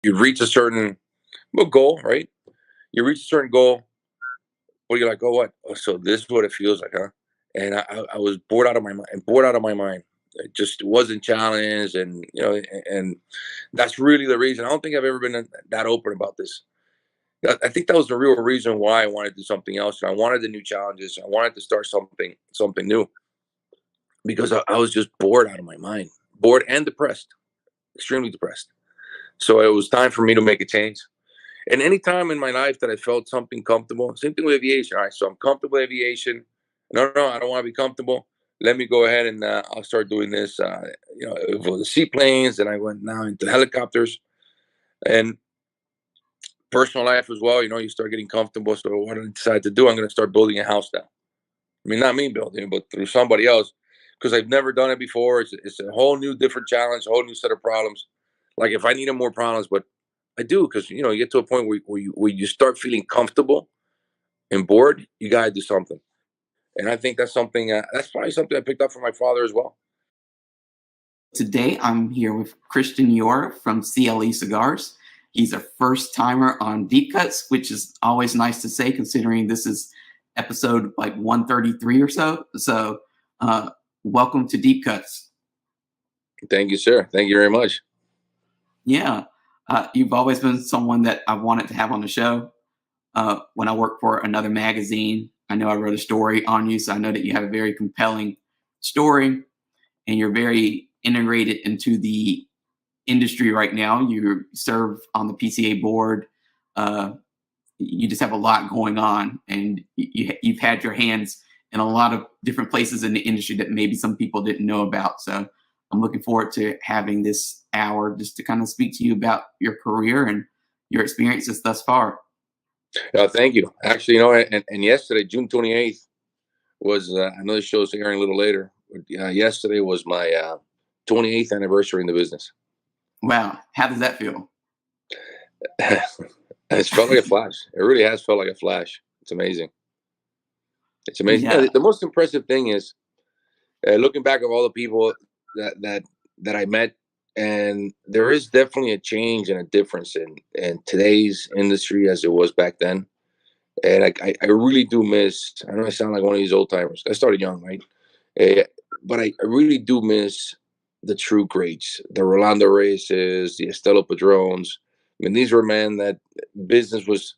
you reach a certain goal, right? You reach a certain goal, where you're like, oh, what? Oh, so this is what it feels like, huh? And I was bored out of my mind, bored out of my mind. It just wasn't challenged, and and that's really the reason. I don't think I've ever been that open about this. I think that was the real reason why I wanted to do something else. And I wanted the new challenges. I wanted to start something new because I was just bored out of my mind, bored and depressed, extremely depressed. So it was time for me to make a change. And any time in my life that I felt something comfortable, same thing with aviation. All right, so I'm comfortable with aviation. No, no, I don't want to be comfortable. Let me go ahead and I'll start doing this. For the seaplanes, and I went now into helicopters and personal life as well. You start getting comfortable. So what I decided to do, I'm going to start building a house now. I mean, not me building it, but through somebody else, because I've never done it before. It's a whole new, different challenge, a whole new set of problems. Like if I needed more problems, but I do, because you get to a point where you start feeling comfortable and bored. You gotta do something, and I think that's something. That's probably something I picked up from my father as well. Today, I'm here with Christian Eiroa from C.L.E. Cigars. He's a first timer on Deep Cuts, which is always nice to say, considering this is episode like 133 or so. So, welcome to Deep Cuts. Thank you, sir. Thank you very much. Yeah, you've always been someone that I wanted to have on the show. When I worked for another magazine, I know I wrote a story on you, so I know that you have a very compelling story, and you're very integrated into the industry right now. You serve on the PCA board. You just have a lot going on, and you've had your hands in a lot of different places in the industry that maybe some people didn't know about. So I'm looking forward to having this hour just to kind of speak to you about your career and your experiences thus far. Thank you. Actually, and yesterday, June 28th, was I know the show's airing a little later. But, yesterday was my 28th anniversary in the business. Wow, how does that feel? It's felt like a flash. It really has felt like a flash. It's amazing. It's amazing. Yeah, The most impressive thing is looking back of all the people that I met, and there is definitely a change and a difference in today's industry as it was back then. And I really do miss. I know I sound like one of these old timers. I started young, right? Uh, but I really do miss the true greats, the Rolando Reyes, the Estelo Padrones. I mean, these were men that business was.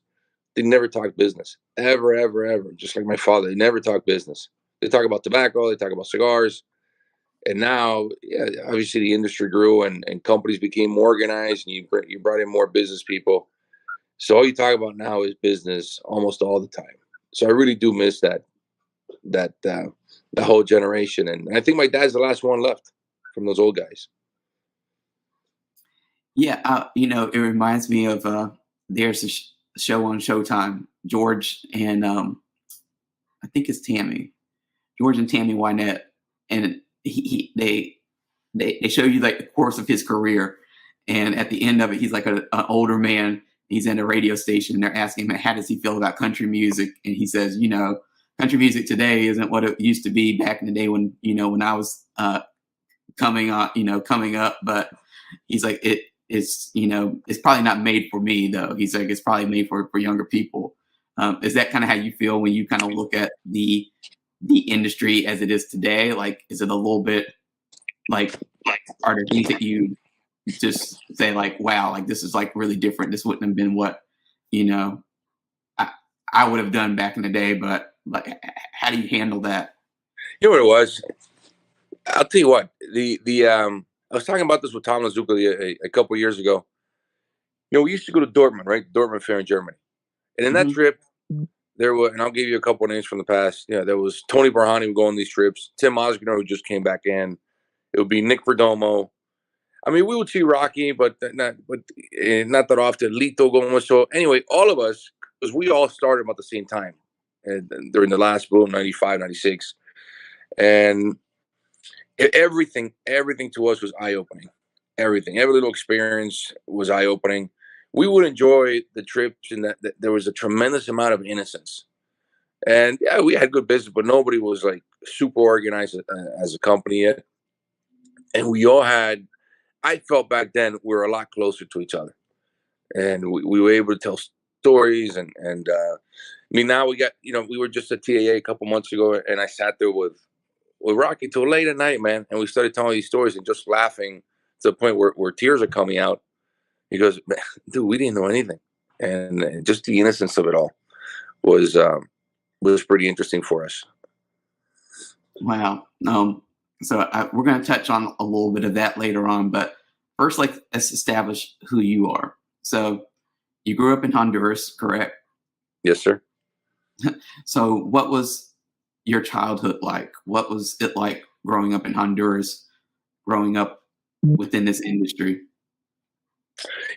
They never talked business, ever, ever, ever. Just like my father, they never talked business. They talk about tobacco, they talk about cigars, and now, yeah, obviously the industry grew and companies became more organized, and you brought in more business people. So all you talk about now is business almost all the time. So I really do miss that the whole generation, and I think my dad's the last one left from those old guys. yeah. It reminds me of there's a show on Showtime, George and I think it's Tammy, George and Tammy Wynette, and they show you like the course of his career, and at the end of it, he's like an older man. He's in a radio station, and they're asking him how does he feel about country music, and he says, country music today isn't what it used to be back in the day when I was coming up, but he's like it's probably not made for me though. He's like it's probably made for younger people. Is that kind of how you feel when you kind of look at the industry as it is today? Like, is it a little bit like, are there things that you just say like, wow, like this is like really different. This wouldn't have been what, you know, I, I would have done back in the day, but like, how do you handle that? You know what it was? I'll tell you what. The I was talking about this with Tom Lazuka a couple years ago. We used to go to Dortmund, right? Dortmund Fair in Germany, and in that Hmm. trip, there were, and I'll give you a couple of names from the past. Yeah, there was Tony Barhani would go on these trips. Tim Osgner, who just came back in. It would be Nick Perdomo. I mean, we would see Rocky, not that often. Lito going. So anyway, all of us, because we all started about the same time, and during the last boom, 95, 96, and everything to us was eye opening. Everything, every little experience was eye opening. We would enjoy the trips, and that there was a tremendous amount of innocence. And yeah, we had good business, but nobody was like super organized as a company yet. And we all had. I felt back then we were a lot closer to each other. and we were able to tell stories. And I mean, now we got, we were just at TAA a couple months ago, and I sat there with Rocky till late at night, man, and we started telling these stories and just laughing to the point where tears are coming out. He goes, "Man, dude, we didn't know anything," and just the innocence of it all was was pretty interesting for us. Wow. We're going to touch on a little bit of that later on, but first, like, let's establish who you are. So you grew up in Honduras, correct? Yes, sir. So what was your childhood like? What was it like growing up in Honduras, growing up within this industry?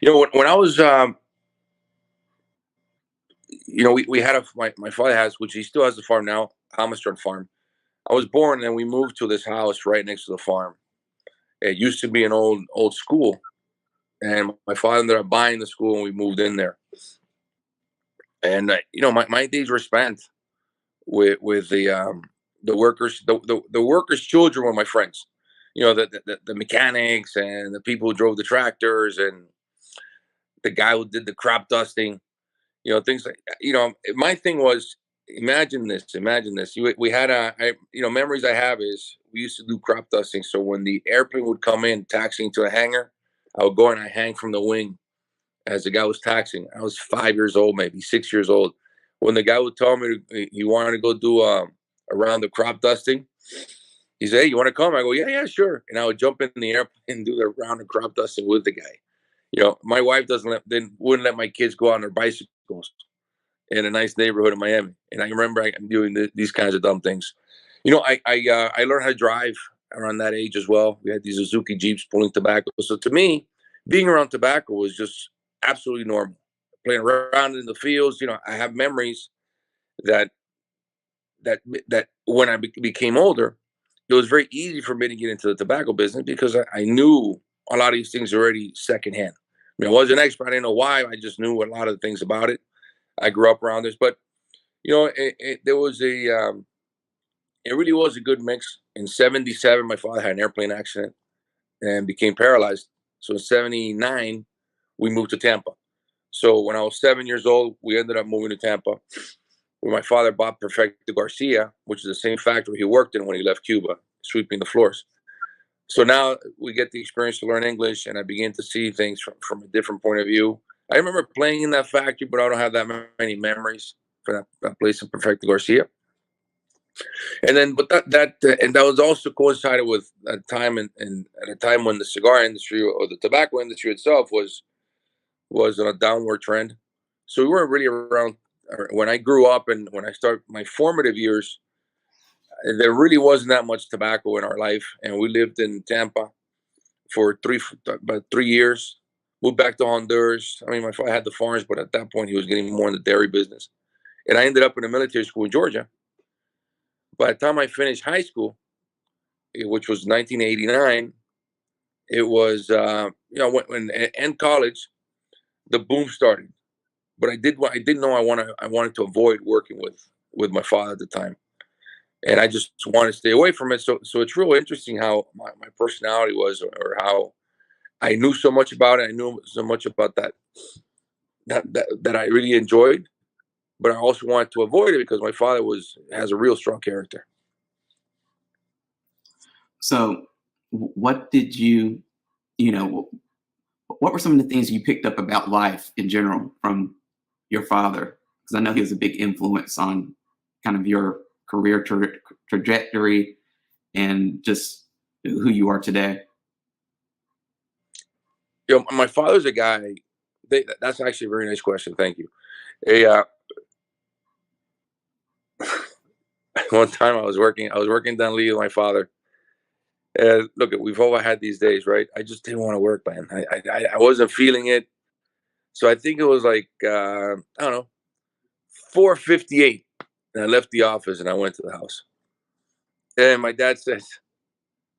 When I was, we had my father has, which he still has the farm now, Hamastern Farm. I was born and we moved to this house right next to the farm. It used to be an old school, and my father ended up buying the school, and we moved in there. And my days were spent with the workers. The workers' children were my friends. The mechanics and the people who drove the tractors and the guy who did the crop dusting. Things like, my thing was, imagine this. We had memories I have is we used to do crop dusting. So when the airplane would come in taxiing to a hangar, I would go and I hang from the wing as the guy was taxing. I was 5 years old, maybe 6 years old. When the guy would tell me he wanted to go do a round of crop dusting, he said, "Hey, you want to come?" I go, "Yeah, yeah, sure." And I would jump in the airplane and do the round of crop dusting with the guy. My wife wouldn't let my kids go on their bicycles in a nice neighborhood in Miami, and I remember I'm doing these kinds of dumb things. I learned how to drive around that age as well. We had these Suzuki Jeeps pulling tobacco. So to me, being around tobacco was just absolutely normal. Playing around in the fields, I have memories that that when I became older, it was very easy for me to get into the tobacco business because I knew a lot of these things already secondhand. I mean, I wasn't an expert. I didn't know why. I just knew a lot of the things about it. I grew up around this, but there was it really was a good mix. In '77, my father had an airplane accident and became paralyzed. So in '79, we moved to Tampa. So when I was 7 years old, we ended up moving to Tampa, where my father bought Perfecto Garcia, which is the same factory he worked in when he left Cuba, sweeping the floors. So now we get the experience to learn English, and I begin to see things from a different point of view. I remember playing in that factory, but I don't have that many memories for that place in Perfecto Garcia. And then, but and that was also coincided with a time at a time when the cigar industry or the tobacco industry itself was on a downward trend. So we weren't really around when I grew up and when I started my formative years. There really wasn't that much tobacco in our life, and we lived in Tampa for about 3 years. Moved back to Honduras. I mean, my father had the farms, but at that point, he was getting more in the dairy business. And I ended up in a military school in Georgia. By the time I finished high school, which was 1989, it was when and college, the boom started. But I didn't know I wanted to avoid working with my father at the time, and I just wanted to stay away from it. So it's real interesting how my personality was, or how I knew so much about it. I knew so much about that I really enjoyed, but I also wanted to avoid it because my father has a real strong character. So what did you know, what were some of the things you picked up about life in general from your father? Because I know he was a big influence on kind of your career trajectory and just who you are today. My father's a guy. That's actually a very nice question. Thank you. A One time I was working down Lee with my father. And look, we've all had these days, right? I just didn't want to work, man. I wasn't feeling it. So I think it was like I don't know, 4:58, and I left the office and I went to the house. And my dad says,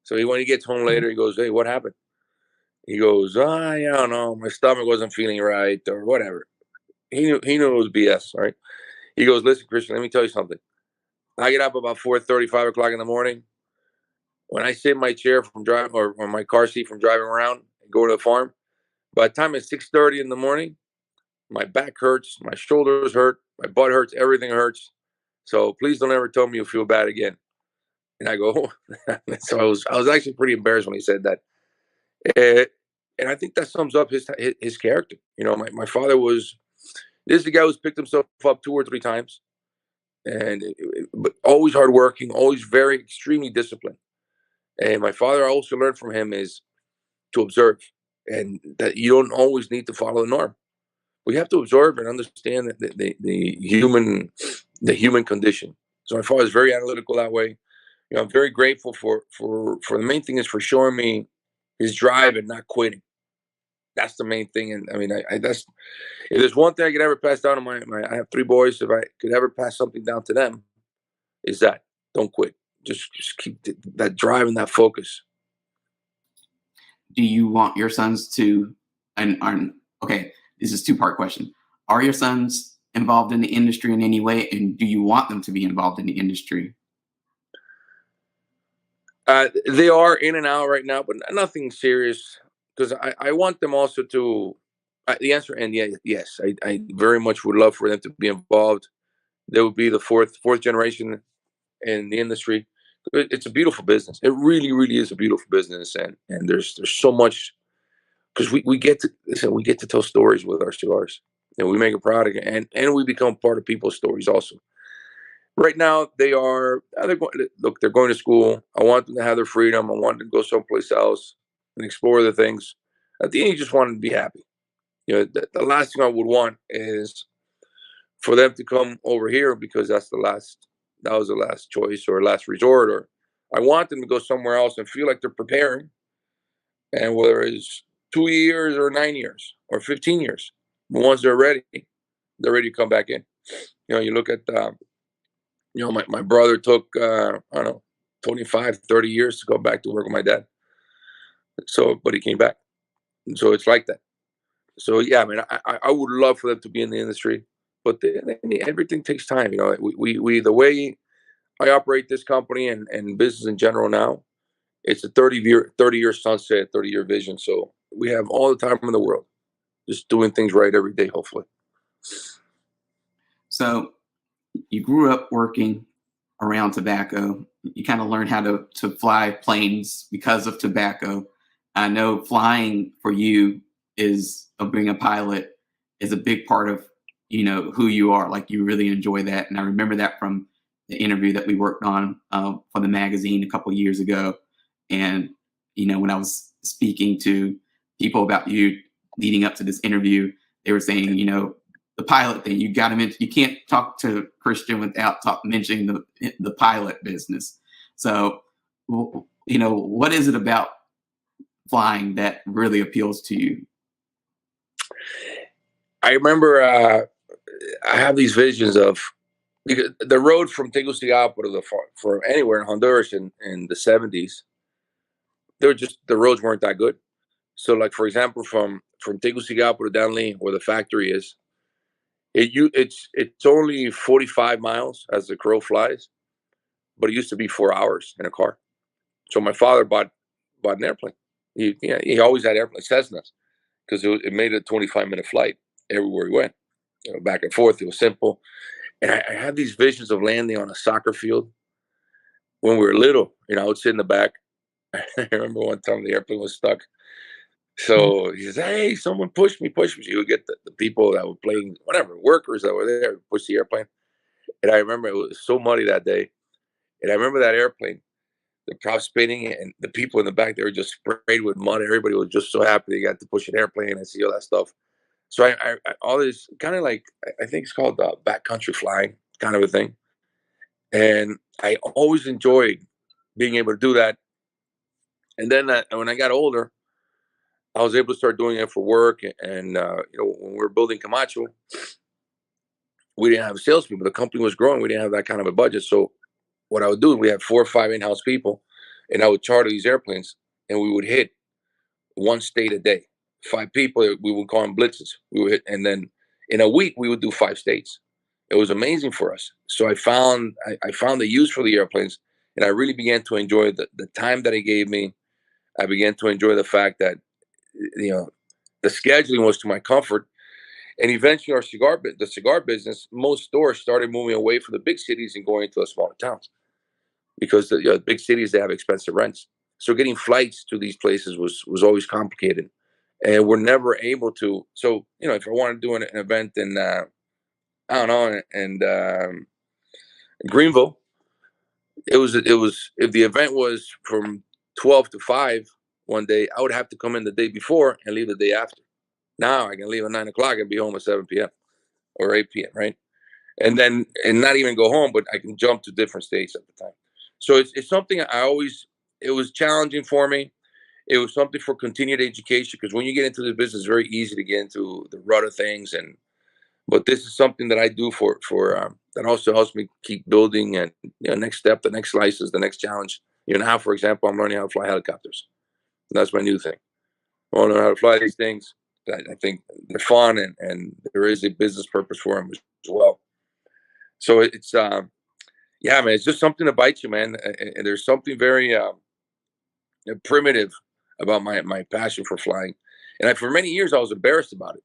so when he gets home later, he goes, "Hey, what happened?" He goes, "I don't know, my stomach wasn't feeling right or whatever." He knew it was BS, right? He goes, "Listen, Christian, let me tell you something. I get up about 4:30, 5 o'clock in the morning. When I sit in my chair from driving or my car seat from driving around and go to the farm, by the time it's 6:30 in the morning, My back hurts, my shoulders hurt, my butt hurts, everything hurts. So please don't ever tell me you feel bad again. And I go, so I was actually pretty embarrassed when he said that. Eh, and I think that sums up his character. My father was this is the guy who's picked himself up 2 or 3 times, and but always hardworking, always very extremely disciplined. And my father, I also learned from him is to observe, and that you don't always need to follow the norm. We have to observe and understand that the human condition. So my father is very analytical that way. I'm very grateful for the main thing is for showing me his drive and not quitting. That's the main thing. And I mean, I that's if there's one thing I could ever pass down to I have 3 boys. If I could ever pass something down to them, is that don't quit. Just keep that drive and that focus. Do you want your sons to, and are, okay, this is two-part question. Are your sons involved in the industry in any way? And do you want them to be involved in the industry? They are in and out right now, but nothing serious. Because I want them also to. The answer and yeah, yes, I very much would love for them to be involved. They would be the fourth generation in the industry. It's a beautiful business. It really, really is a beautiful business, and there's so much because we get to listen, we get to tell stories with our cigars, and we make a product, and we become part of people's stories also. Right now, they're going. Look, they're going to school. I want them to have their freedom. I want them to go someplace else and explore the things. At the end, you just want them to be happy. The last thing I would want is for them to come over here because that was the last choice or last resort, or I want them to go somewhere else and feel like they're preparing, and whether it's 2 years or 9 years or 15 years, once they're ready to come back in. You look at my brother took I don't know 25, 30 years to go back to work with my dad, so but he came back. So it's like that. So yeah, I mean, I would love for them to be in the industry, but everything takes time. We the way I operate this company and business in general now, it's a 30-year sunset, 30-year vision. So we have all the time in the world, just doing things right every day, hopefully. So you grew up working around tobacco. You kind of learned how to fly planes because of tobacco. I know flying for you is of being a pilot is a big part of who you are. Like you really enjoy that, and I remember that from the interview that we worked on for the magazine a couple of years ago. And when I was speaking to people about you leading up to this interview, they were saying, the pilot thing. You got to mention. You can't talk to Christian without mentioning the pilot business. So, what is it about flying that really appeals to you? I remember I have these visions of because the road from Tegucigalpa to for anywhere in Honduras in the 70s, the roads weren't that good. So, like for example, from Tegucigalpa to Danlí, where the factory is, it's only 45 miles as the crow flies, but it used to be 4 hours in a car. So my father bought an airplane. He always had airplane Cessnas because it made a 25-minute flight everywhere he went. Back and forth. It was simple, and I had these visions of landing on a soccer field when we were little. I would sit in the back. I remember one time the airplane was stuck. So he says, "Hey, someone push me." So you would get the people that were playing, whatever, workers that were there, push the airplane. And I remember it was so muddy that day. And I remember that airplane, the prop spinning, and the people in the back, they were just sprayed with mud. Everybody was just so happy they got to push an airplane and see all that stuff. So all this kind of like, I think it's called backcountry flying kind of a thing. And I always enjoyed being able to do that. And then when I got older, I was able to start doing it for work. And when we were building Camacho, we didn't have salespeople. The company was growing. We didn't have that kind of a budget. So what I would do, we had 4 or 5 in-house people, and I would charter these airplanes, and we would hit one state a day. 5 people, we would call them blitzes. We would hit, and then in a week we would do 5 states. It was amazing for us. So I found the use for the airplanes, and I really began to enjoy the time that it gave me. I began to enjoy the fact that you know the scheduling was to my comfort, And eventually, the cigar business, most stores started moving away from the big cities and going to the smaller towns because the big cities, they have expensive rents. So getting flights to these places was always complicated, and we're never able to. So if I want to do an event in I don't know, and Greenville, it was if the event was from 12 to 5 one day, I would have to come in the day before and leave the day after. Now I can leave at 9 o'clock and be home at 7 p.m. or 8 p.m. Right, and not even go home, but I can jump to different states at the time. So it's something I always. It was challenging for me. It was something for continued education because when you get into this business, it's very easy to get into the rut of things. And but this is something that I do for that also helps me keep building and next step, the next slices, the next challenge. Now, for example, I'm learning how to fly helicopters. That's my new thing. I want to learn how to fly these things. I think they're fun and there is a business purpose for them as well. So it's yeah, man, it's just something to bite you, man. And there's something very primitive about my passion for flying. And for many years, I was embarrassed about it.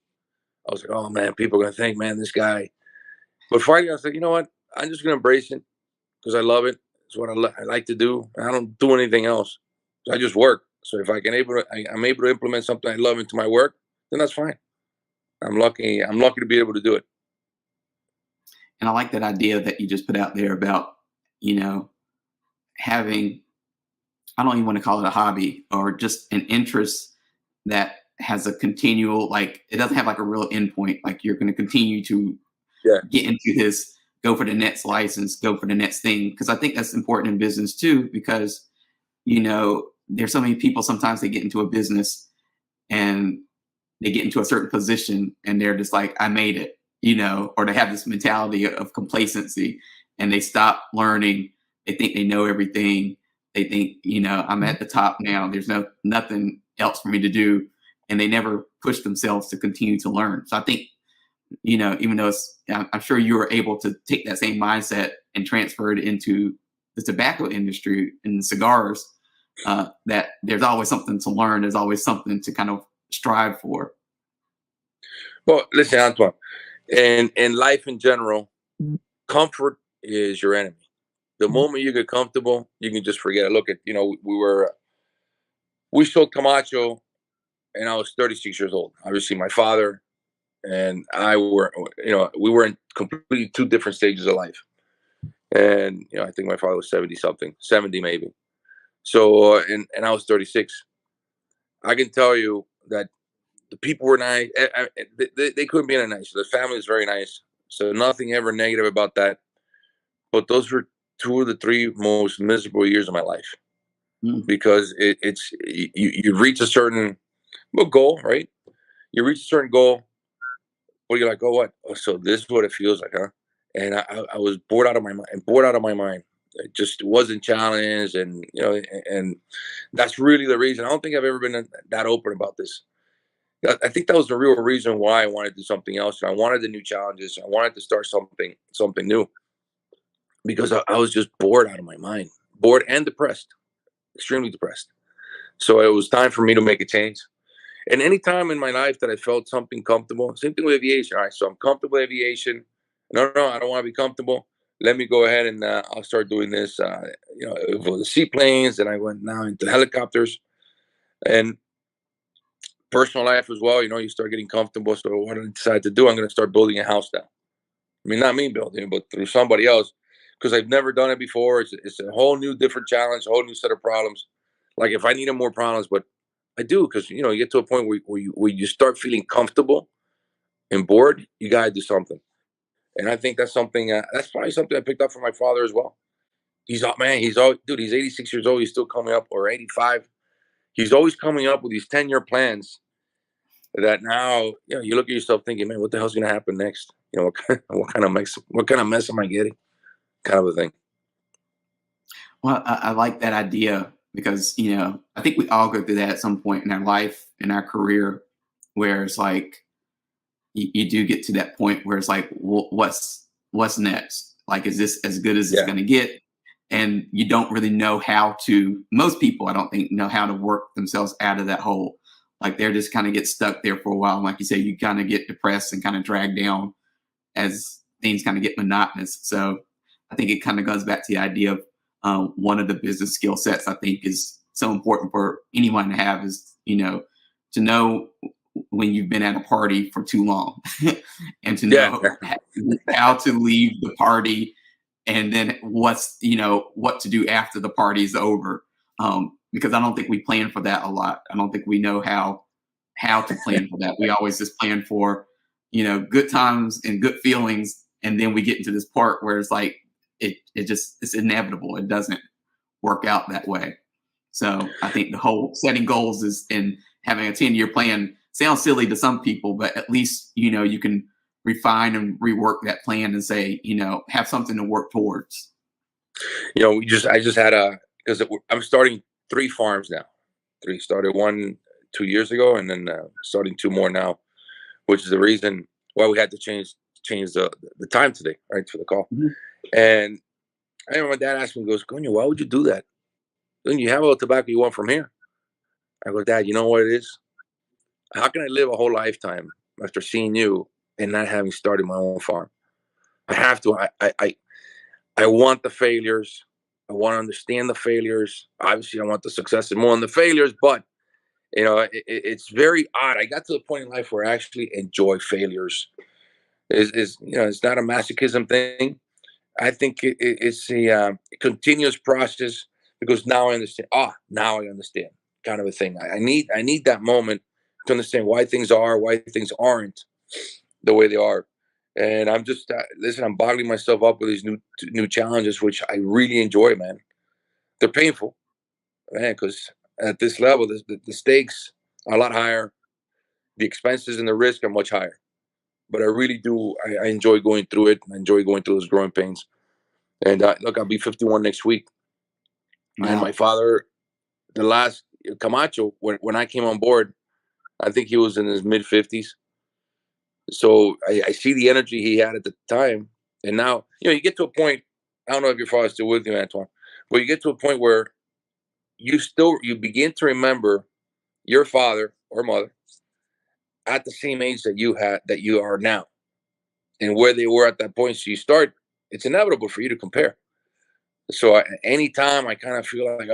I was like, oh man, people are gonna think, man, this guy. But finally, I was like, you know what? I'm just gonna embrace it because I love it. It's what I like to do. I don't do anything else. So I just work. So if I'm able to implement something I love into my work, then that's fine. I'm lucky. I'm lucky to be able to do it. And I like that idea that you just put out there about, you know, having, I don't even want to call it a hobby or just an interest that has a continual, like, it doesn't have like a real endpoint. Like you're going to continue to Yeah. get into this, go for the next license, go for the next thing. Cause I think that's important in business too, because, there's so many people sometimes they get into a business and they get into a certain position and they're just like, I made it, or they have this mentality of complacency and they stop learning. They think they know everything. They think, I'm at the top now. There's nothing else for me to do. And they never push themselves to continue to learn. So I think, even though I'm sure you were able to take that same mindset and transfer it into the tobacco industry and the cigars, that there's always something to learn. There's always something to kind of strive for. Well, listen, Antoine, and in life in general, comfort is your enemy. The moment you get comfortable, you can just forget it. Look at, we sold Camacho and I was 36 years old. Obviously, my father and I we were in completely two different stages of life. And, I think my father was 70 something, 70 maybe. So, and I was 36. I can tell you that the people were nice. They couldn't be any nicer. The family was very nice. So nothing ever negative about that. But those were two of the three most miserable years of my life because you reach a certain goal, right? You reach a certain goal, but you're like, oh, what? Oh, so this is what it feels like, huh? And I was bored out of my mind. Bored out of my mind. It just wasn't challenged, and and that's really the reason. I don't think I've ever been that open about this. I think that was the real reason why I wanted to do something else. And I wanted the new challenges. I wanted to start something new because I was just bored out of my mind, bored and depressed, extremely depressed. So it was time for me to make a change. And any time in my life that I felt something comfortable, same thing with aviation. All right, so I'm comfortable with aviation. No, I don't want to be comfortable. Let me go ahead and I'll start doing this. For the seaplanes, and I went now into helicopters and personal life as well. You start getting comfortable. So what I decided to do, I'm going to start building a house now. I mean, not me building it, but through somebody else, because I've never done it before. It's a whole new, different challenge, a whole new set of problems. Like if I needed more problems, but I do, because you get to a point where you start feeling comfortable and bored. You gotta do something, and I think that's something. That's probably something I picked up from my father as well. He's all man. He's all dude. He's 86 years old. He's still coming up, or 85. He's always coming up with these 10-year plans that now you look at yourself thinking, man, what the hell's gonna happen next? What kind of mess am I getting? Kind of a thing. Well, I like that idea because, I think we all go through that at some point in our life, in our career, where it's like you do get to that point where it's like, what's next? Like, is this as good as it's Yeah. going to get? And you don't really know most people, I don't think, know how to work themselves out of that hole. like they're just kind of get stuck there for a while. And like you said, you kind of get depressed and kind of dragged down as things kind of get monotonous. So I think it kind of goes back to the idea of one of the business skill sets I think is so important for anyone to have is, to know when you've been at a party for too long and to Yeah, know how to leave the party and then what to do after the party is over. Because I don't think we plan for that a lot. I don't think we know how to plan for that. We always just plan for, good times and good feelings. And then we get into this part where it's like, it's inevitable. It doesn't work out that way. So I think the whole setting goals is and having a 10-year plan sounds silly to some people, but at least, you can refine and rework that plan and say, have something to work towards. I just had because I'm starting 3 farms now. 3 started 1 2 years ago, and then starting 2 more now, which is the reason why we had to change the time today, right, for the call. Mhm. And I remember my dad asked me, he goes, "Coño, why would you do that? Don't you have all the tobacco you want from here?" I go, "Dad, you know what it is? How can I live a whole lifetime after seeing you and not having started my own farm? I have to. I want the failures. I want to understand the failures. Obviously, I want the successes more than the failures, but it's very odd. I got to a point in life where I actually enjoy failures. It's not a masochism thing. I think it's a continuous process because now I understand. Now I understand, kind of a thing. I need that moment to understand why things are, why things aren't the way they are. And I'm just listen. I'm boggling myself up with these new challenges, which I really enjoy, man. They're painful, man, because at this level, the stakes are a lot higher. The expenses and the risk are much higher. But I really do. I enjoy going through it. I enjoy going through those growing pains. And look, I'll be 51 next week. And my Wow. father, the last Camacho, when I came on board, I think he was in his mid 50s. So I see the energy he had at the time. And now, you get to a point. I don't know if your father's still with you, Antoine, but you get to a point where you begin to remember your father or mother at the same age that you are now and where they were at that point. So it's inevitable for you to compare. So anytime I kind of feel like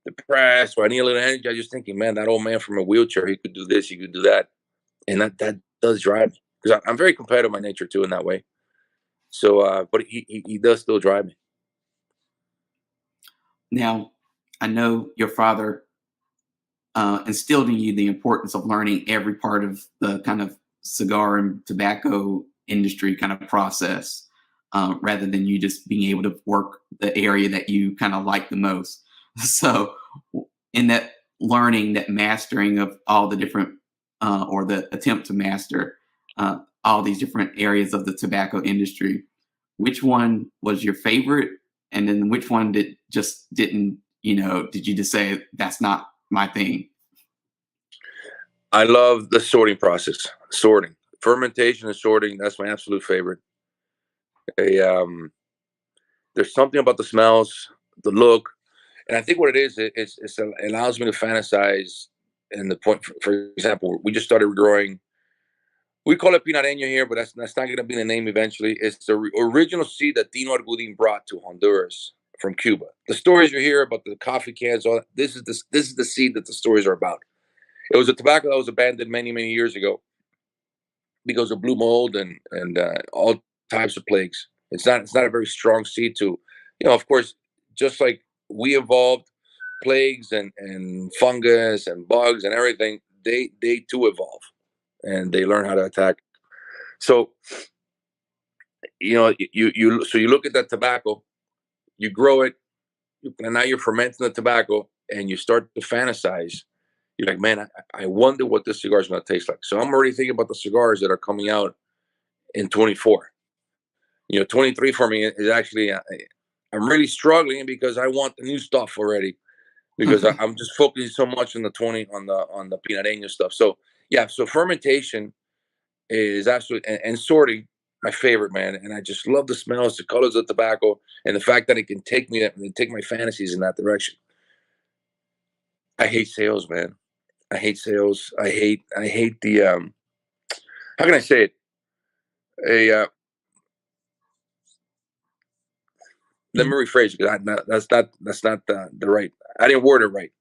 depressed or I need a little energy, I just thinking, man, that old man from a wheelchair, he could do this, he could do that. And that does drive me because I'm very competitive by nature too in that way. So, but he does still drive me. Now, I know your father instilled in you the importance of learning every part of the kind of cigar and tobacco industry kind of process, rather than you just being able to work the area that you kind of like the most. So, in that learning, that mastering of all the different, or the attempt to master all these different areas of the tobacco industry, which one was your favorite? And then which one did you just say, that's not my thing? I love the sorting process, sorting, fermentation and sorting. That's my absolute favorite. A, there's something about the smells, the look, and I think what it is, it allows me to fantasize. And the point, for example, we just started growing. We call it pinareño here, but that's not going to be the name eventually. It's the original seed that Dino Argudin brought to Honduras from Cuba. The stories you hear about the coffee cans, all that, this is the seed that the stories are about. It was a tobacco that was abandoned many years ago because of blue mold and all types of plagues. It's not a very strong seed to, of course, just like we evolved, plagues and fungus and bugs and everything, they too evolve and they learn how to attack. So you look at that tobacco, you grow it, and now you're fermenting the tobacco, and you start to fantasize. You're like, man, I wonder what this cigar is going to taste like. So I'm already thinking about the cigars that are coming out in 24. 23 for me is actually I'm really struggling because I want the new stuff already because I'm just focusing so much on the 20 on the pinareño stuff. So yeah, so fermentation is absolutely and sorting my favorite, man. And I just love the smells, the colors of tobacco, and the fact that it can take my fantasies in that direction. I hate sales, man. I hate sales. I hate the how can I say it? A let me rephrase it because that's not the right. I didn't word it right.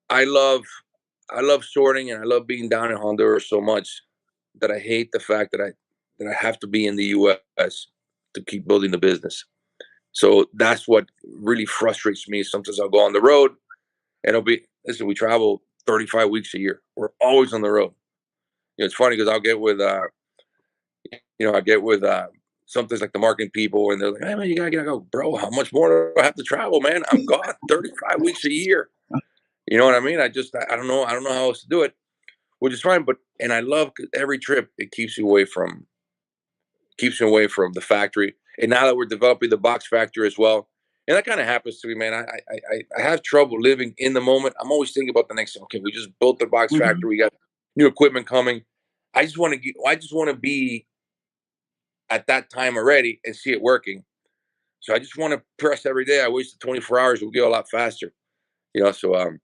I love I love sorting and I love being down in Honduras so much that I hate the fact that I have to be in the U.S. to keep building the business. So that's what really frustrates me. Sometimes I'll go on the road and it'll be listen. We travel 35 weeks a year. We're always on the road. It's funny because I'll get with I get with something like the marketing people, and they're like, "Hey man, you gotta get." I go, bro. How much more do I have to travel, man? I'm gone 35 weeks a year. You know what I mean? I don't know. I don't know how else to do it, which is fine. But and I love every trip. It keeps me away from the factory. And now that we're developing the box factory as well, and that kind of happens to me, man. I have trouble living in the moment. I'm always thinking about the next thing. Okay, we just built the box Hmm. factory. We got new equipment coming. I just want to be at that time already and see it working. So I just want to press every day. I wasted 24 hours. We'll get a lot faster, you know. So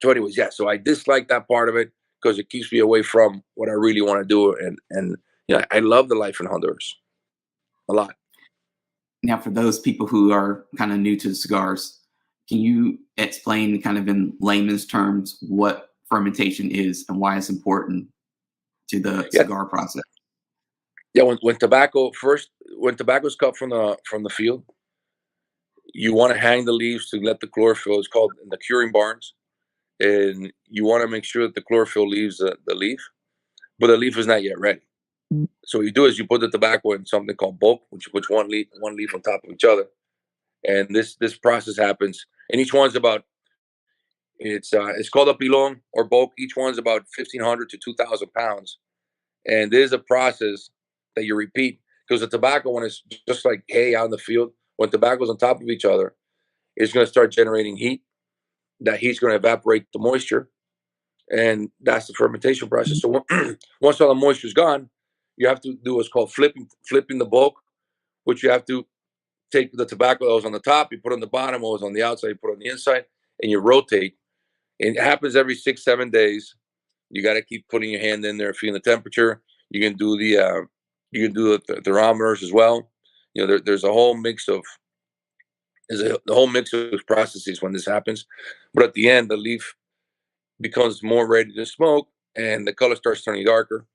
anyways, yeah. So I dislike that part of it because it keeps me away from what I really want to do. And yeah, I love the life in Honduras a lot. Now, for those people who are kind of new to cigars, can you explain kind of in layman's terms what fermentation is and why it's important to the Yeah, cigar process? yeah. When tobacco is cut from the field, you want to hang the leaves to let the chlorophyll. It's called in the curing barns, and you want to make sure that the chlorophyll leaves the leaf, but the leaf is not yet ready. So what you do is you put the tobacco in something called bulk, which you put one leaf on top of each other, and this process happens. And each one's about it's called a pilon or bulk. Each one's about 1,500 to 2,000 pounds, and there's a process that you repeat because the tobacco when it's just like hay out in the field, when tobacco's on top of each other, it's going to start generating heat. That heat's going to evaporate the moisture, and that's the fermentation process. So once all the moisture is gone, you have to do what's called flipping the bulk, which you have to take the tobacco that was on the top, you put on the bottom, what was on the outside, you put on the inside, and you rotate. And it happens every 6 7 days. You got to keep putting your hand in there, feeling the temperature. You can do the thermometers as well. There's a whole mix of the whole mix of processes when this happens. But at the end, the leaf becomes more ready to smoke, and the color starts turning darker.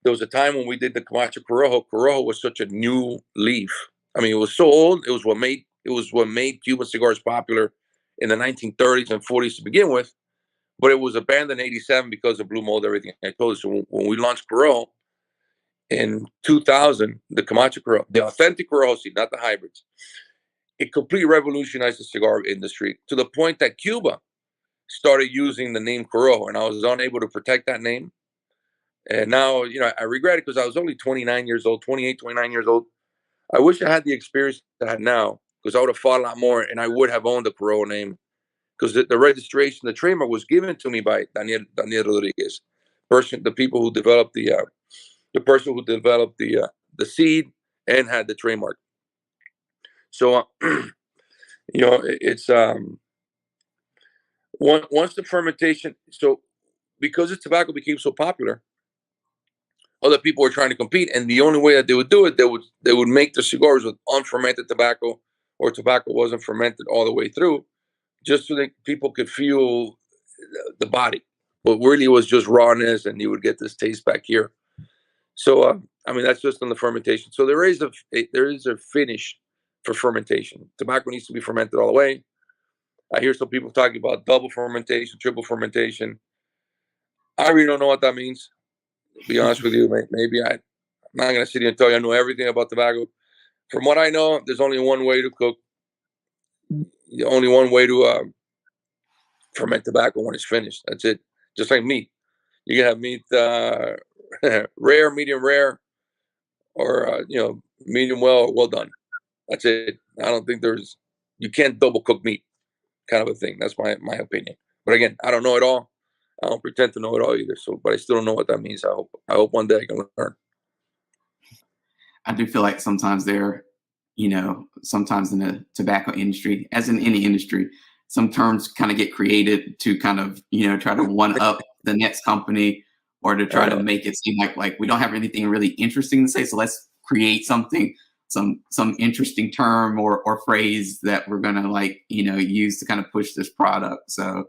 There was a time when we did the Camacho Corojo. Corojo was such a new leaf. I mean, it was so old. It was what made Cuban cigars popular in the 1930s and 40s to begin with. But it was abandoned in '87 because of blue mold. Everything I told you. So when we launched Corojo in 2000, the Camacho Corojo, the authentic Corojo seed, not the hybrids, it completely revolutionized the cigar industry to the point that Cuba started using the name Corojo, and I was unable to protect that name. And now, I regret it because I was only 29 years old, 28, 29 years old. I wish I had the experience I had now because I would have fought a lot more and I would have owned the Corojo name because the registration, the trademark was given to me by Daniel Rodriguez, the people who developed the person who developed the seed and had the trademark. So, it's once the fermentation. So because the tobacco became so popular, other people were trying to compete, and the only way that they would do it, they would make the cigars with unfermented tobacco or tobacco wasn't fermented all the way through, just so that people could feel the body. But really, it was just rawness, and you would get this taste back here. So, I mean, that's just on the fermentation. So there is a finish for fermentation. Tobacco needs to be fermented all the way. I hear some people talking about double fermentation, triple fermentation. I really don't know what that means. To be honest with you, maybe I'm not going to sit here and tell you I know everything about tobacco. From what I know, there's only one way to cook, only one way to ferment tobacco when it's finished. That's it. Just like meat. You can have meat rare, medium rare, or medium well done. That's it. I don't think you can't double cook meat, kind of a thing. That's my opinion. But again, I don't know it all. I don't pretend to know it all either. So, but I still don't know what that means. I hope one day I can learn. I do feel like sometimes sometimes in the tobacco industry, as in any industry, some terms kind of get created to kind of, try to one up the next company, or to I try to know. make it seem like we don't have anything really interesting to say. So let's create something, some interesting term or phrase that we're gonna use to kind of push this product. So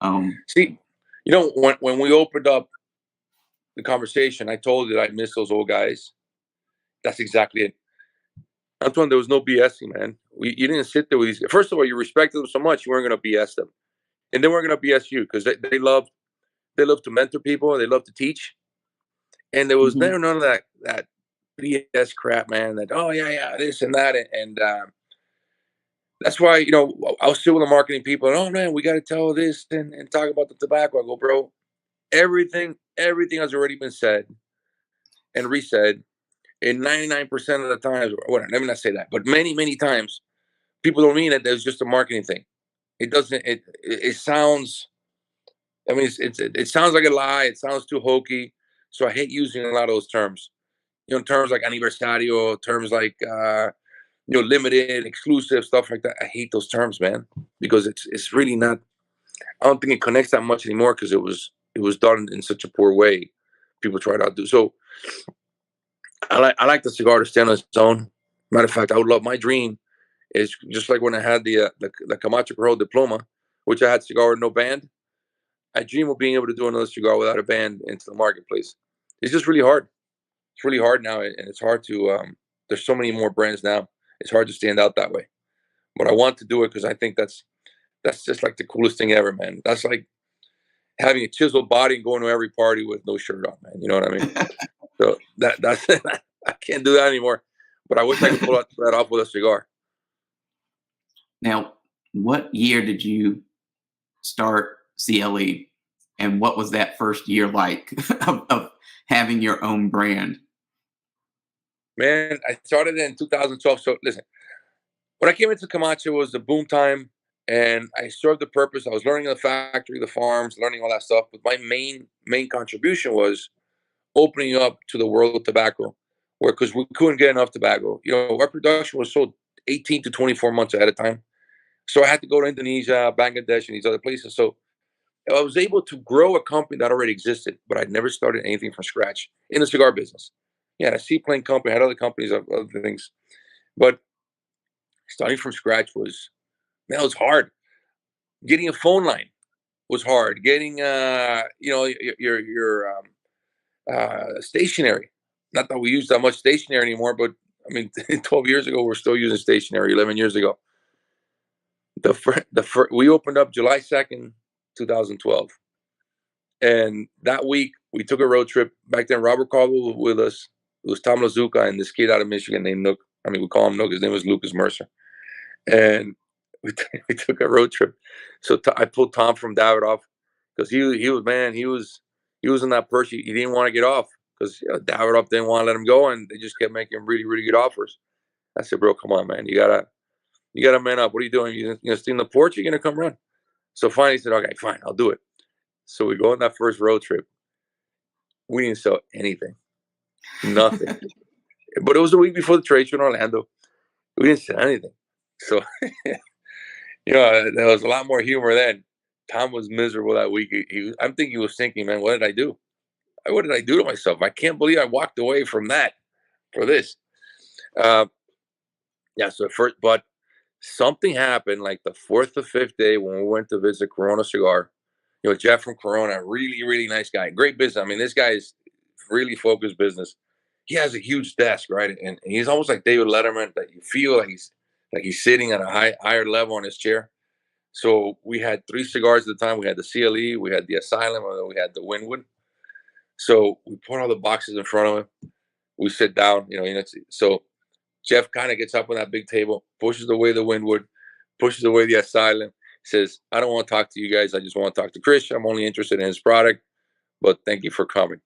um See, when we opened up the conversation, I told you that I miss those old guys. That's exactly it. Antoine, there was no BSing, man. You didn't sit there with these. First of all, you respected them so much, you weren't going to BS them, and they weren't going to BS you because they love to mentor people, they love to teach, and there was mhm. never none of that BS crap, man. That oh yeah yeah this and that, and that's why I'll sit with the marketing people, and oh man, we got to tell this and talk about the tobacco. I go, bro, everything has already been said and resaid. And 99% of the times, or let me not say that, but many times, people don't mean it. There's just a marketing thing. It doesn't. It sounds. I mean, it sounds like a lie. It sounds too hokey. So I hate using a lot of those terms. Terms like aniversario, terms like limited, exclusive, stuff like that. I hate those terms, man, because it's really not. I don't think it connects that much anymore because it was done in such a poor way. People try to outdo. So I like the cigar to stand on its own. Matter of fact, I would love my dream is just like when I had the Camacho Corral diploma, which I had cigar with no band. I dream of being able to do another cigar without a band into the marketplace. It's just really hard. It's really hard now, and it's hard to. There's so many more brands now. It's hard to stand out that way. But I want to do it because I think that's just like the coolest thing ever, man. That's like having a chiseled body and going to every party with no shirt on, man. You know what I mean? So that's I can't do that anymore. But I wish I could pull that off with a cigar. Now, what year did you start CLE, and what was that first year like of having your own brand? Man, I started in 2012. So listen, when I came into Camacho, it was the boom time, and I served the purpose. I was learning the factory, the farms, learning all that stuff. But my main contribution was opening up to the world of tobacco, where because we couldn't get enough tobacco. Our production was sold 18 to 24 months ahead of time. So I had to go to Indonesia, Bangladesh, and these other places. So I was able to grow a company that already existed, but I'd never started anything from scratch in the cigar business. Yeah, a seaplane company, I had other companies, other things, but starting from scratch was, man, it was hard. Getting a phone line was hard. Getting your stationery. Not that we use that much stationery anymore, but I mean, 12 years ago we're still using stationery. 11 years ago, we opened up July 2nd, 2012, and that week we took a road trip. Back then, Robert Caldwell was with us. It was Tom Lazuka and this kid out of Michigan named Nook. I mean, we call him Nook. His name was Lucas Mercer, and we took a road trip. So I pulled Tom from Davidoff because he was in that perch. He didn't want to get off because Davidoff didn't want to let him go, and they just kept making really really good offers. I said, bro, come on, man, you gotta man up. What are you doing? You gonna stay in the porch? You're gonna come run? So finally, he said, okay, fine, I'll do it. So we go on that first road trip. We didn't sell anything, nothing. But it was the week before the trade show in Orlando. We didn't sell anything. So there was a lot more humor then. Tom was miserable that week. I'm thinking he was thinking, man, what did I do? What did I do to myself? I can't believe I walked away from that for this. Uh, yeah. So first, but something happened like the fourth or fifth day when we went to visit Corona Cigar. Jeff from Corona, really, really nice guy. Great business. I mean, this guy is really focused business. He has a huge desk, right? And he's almost like David Letterman, that you feel like he's sitting at a higher level on his chair. So we had three cigars at the time. We had the C.L.E, we had the Asylum, and then we had the Winwood. So we put all the boxes in front of him. We sit down, so Jeff kind of gets up on that big table, pushes away the Winwood, pushes away the Asylum, says, I don't want to talk to you guys. I just want to talk to Chris. I'm only interested in his product, but thank you for coming.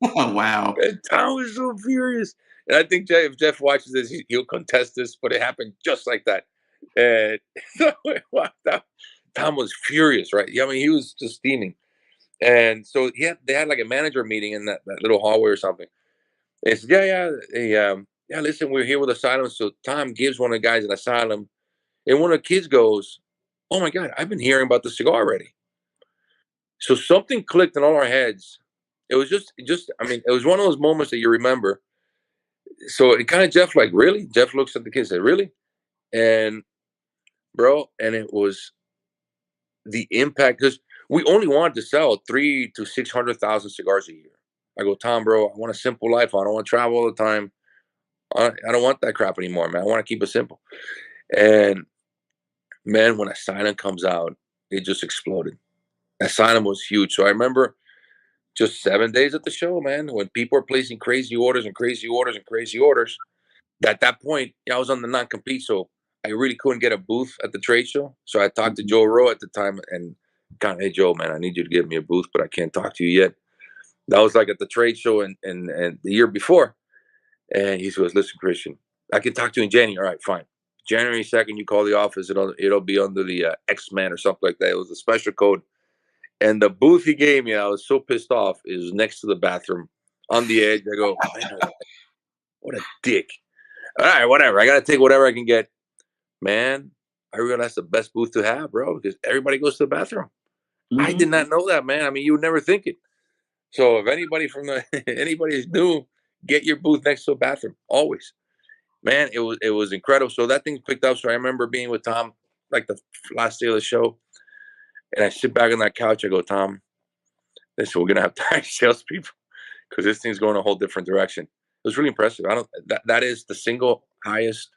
Oh, wow. And Tom was so furious. And I think if Jeff watches this, he'll contest this, but it happened just like that. And so we walked out. Tom was furious, right? Yeah, I mean, he was just steaming. And so they had like a manager meeting in that little hallway or something. And he said, yeah, listen, we're here with Asylum. So Tom gives one of the guys an Asylum. And one of the kids goes, oh my God, I've been hearing about the cigar already. So something clicked in all our heads. It was just, I mean, it was one of those moments that you remember. So it kind of Jeff like, really? Jeff looks at the kid and said, really? And bro, and it was the impact because we only wanted to sell 300,000 to 600,000 cigars a year. I go, Tom, bro, I want a simple life. I don't want to travel all the time. I don't want that crap anymore, man. I want to keep it simple. And man, when Asylum comes out, it just exploded. Asylum was huge. So I remember just 7 days at the show, man, when people are placing crazy orders and crazy orders and crazy orders. At that point, yeah, I was on the non-compete, so I really couldn't get a booth at the trade show. So I talked to Mhm. Joe Rowe at the time and kind of, hey Joe, man, I need you to give me a booth, but I can't talk to you yet. That was like at the trade show and the year before. And he goes, listen, Christian, I can talk to you in January. All right, fine. January 2nd, you call the office. It'll be under the X-Men or something like that. It was a special code. And the booth he gave me, I was so pissed off, is next to the bathroom on the edge. I go, man, what a dick. All right, whatever. I got to take whatever I can get. Man, I realized the best booth to have, bro, because everybody goes to the bathroom. I did Mhm. not know that, man. I mean, you would never think it. So if anybody from the anybody is new, get your booth next to a bathroom always. Man, it was incredible. So that thing picked up. So I remember being with Tom like the last day of the show, and I sit back on that couch. I go, Tom, listen, we're gonna have to hire salespeople because this thing's going a whole different direction. It was really impressive. I don't that is the single highest